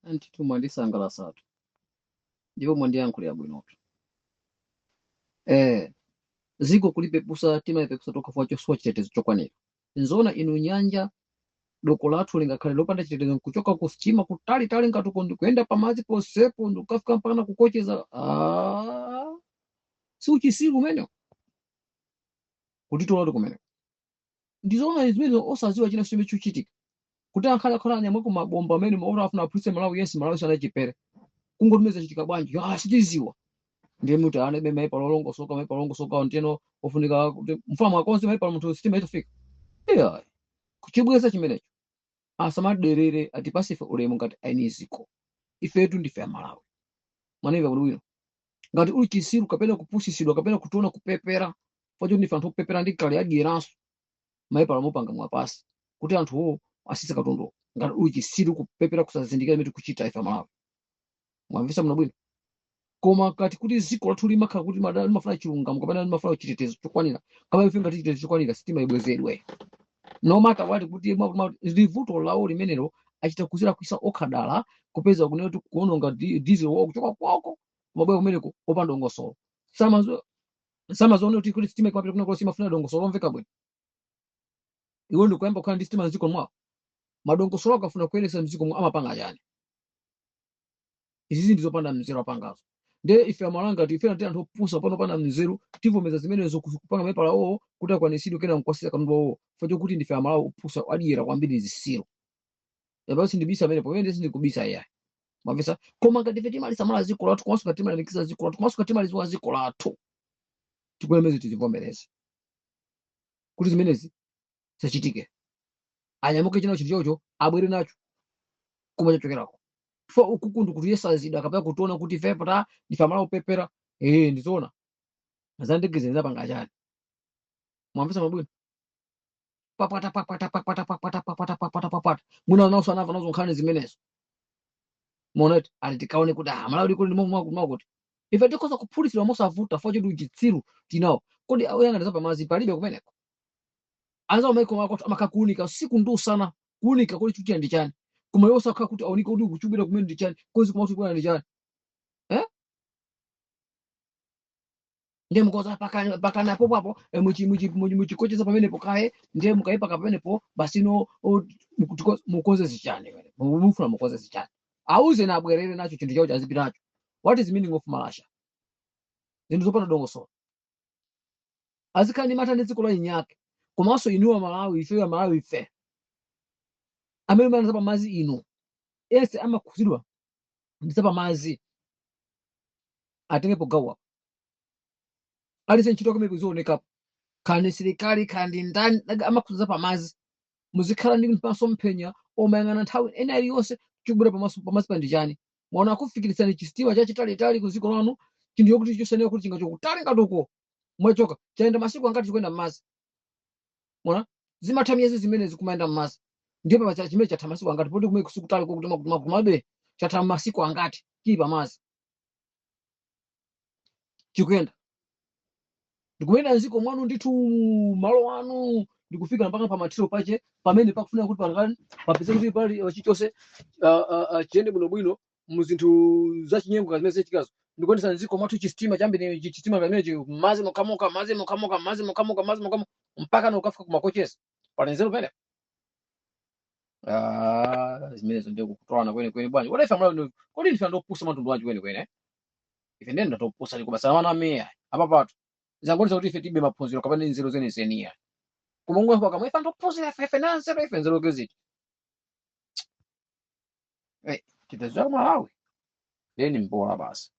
antituma ndisangalasatu ndipo mwandiyankhulira bwinotu ziko kulipepusa timaipepusa tokhafuwa chosowa chitetezo chokwanira nzona inu nyanja doko lathu lingakhale lopanda chitetezo nkuchoka kusichima kutalitali ngatuko ndikuenda pamadzi posepo ndikafika mpaka kukocheza si uchisiru umenewo kutitola kumene ndizona zimene osaziwa china chimene chuchitika kuti akhala anyamweko mabomba amene maora afuna apulise Malawi yense Malawi sana chipere kungotumeza chitika bwanji sichiziwa ndiye muti anebe maipa lolongosoka nteno ofunika kuti mfamo akonse maipa munthu sitima itofika kuchibweza chimenecho asamaderere atipasife ulemu ngati ainiziko ifetu ndife ya Malawi maneva bwino ngati uli chisiru kapena kupusisidwa kapena kutona kupepera facho ndife anthu kupepera ndi kale adyeraso maipa lomupanga mwapasi kuti anthu asise katundu ngati uli chisiru kupepera kusazindikira imene kuchita ife Malawi mwamvisa mna bwino koma kati kuti ziko lathu limakhala kuti madali mafuna chilungamo kapena mafuna chitetezo chokwanira kama ife ngati chitetezo chokwanira sitima ibwezedwe no matter what kuti livuto lawo limenelo achita kuzira kuisa okhadala kupeza kunena kuti kuononga diesel wa kuchoka kwako mabwe kumeneko opanda dongosolo samazoona kuti sitima ikwapita kuna kwa simafuna dongosolo omveka bwino iwo ndi kuyamba kukhala ndi sitima mziko mwawo madongosolo akafuna kuyelesa mziko mwa amapanga chani izizi ndizopanda mzero apangazo nde ife amalanga ife ati anthu opusa pano pana mzeru tivomeza zimenezo kupanga mapala owo kuti akwanisidwe kena nkwasisa katundu owo facho kuti ndife amalawi opusa adiyera kwambiri zisiro yabasi ndibisa amene pamene sindikubisa yayi mwamvesa koma ngati ife timalisa mala ziko lathu komanso ngati timalimikisa ziko lathu komanso ngati timaliziwa ziko lathu tikulemezi tizivomereze kuti zimenezi zachitike anyamuke china chinthu chocho abwere nacho kuma chachokerako fo ukukundu kuti yesazida kapena kutona kuti ife pata ndifamala upepera ndizona azandigezeza panga chani mwamvisa mabwino papata muna naso anava nazo nkhani zimenezo moneti ali tikaone kuti Malawi kuli ndimo kuti ife tikoza kuphulisira mosavuta fo chidu chitsiru tinawo kodi oyang'aniza pamazi palibe kumeneko anza umaiko mako amakakuunika siku ndusana kuunika kuli chuti ndi chani kuma yosa kha kuti aonike kuti kuchubira kumene ndi chani kozi kuma kuti ndi chani ndiye mukoza pakana hapo muchikocheza pamenepo kaye ndiye mukaipa pamenepo basi no mukoze zichani mufuna mukoze zichani auze na abwerere nacho chinthu chawo chazipi nacho what is the meaning of malasha zinthu zopanda dongosolo azikani matani dziko la inyake komanso inuwa Malawi ife ya Malawi ife amene manaza pamazi ino ese amakhuzidwa ndiza pamazi atengepo gawa alise nchito kama kuzooneka kandi serikali kandi ndani amakhuza pamazi muzikhala ndi mpaso mpenya omayang'ana nthawi ena iliyonse chubura pamazi pandijani mwaona kufikirisana chistiwa chachitalitali kuziko lanu chinthu yokuti chosenera kuti chinga chokutali ngatuko mwachoka chaenda masiku angati chikuenda m'mazi mwana zimathamiyezi zimene zikumayenda m'mazi ndipo pa chimene chatha masiku angati poti kumene kusukutali kokutema kumabe chatha masiku angati kili pamazi chikuenda ndikuenda nziko mwanu ndithu malo anu ndikufika mpaka pamatiro pache pamene pakufuna kuti pangani papeze kuti pali wachichose chiende bwinobwino muzinthu za chinyengo kazimene zechikazo ndikuendesa nziko mwathu chistima chambene chistima pamene mazi mokamoka mpaka na ukafika kumakochesa panenzero pene zimenezo ndio kukutwana kwene bwanji wala ifa mala kodi ndifa ndopusa matundu wanji kwene ife ndenda topusa likubasa wana meya apa patu zangoni kuti ife tibe maphunziro kapana nzero zeneseniya kumongwa kwa kama ifa ndopusa ife nansero ife nzero geziti chitezo cha Malawi deni mbola basi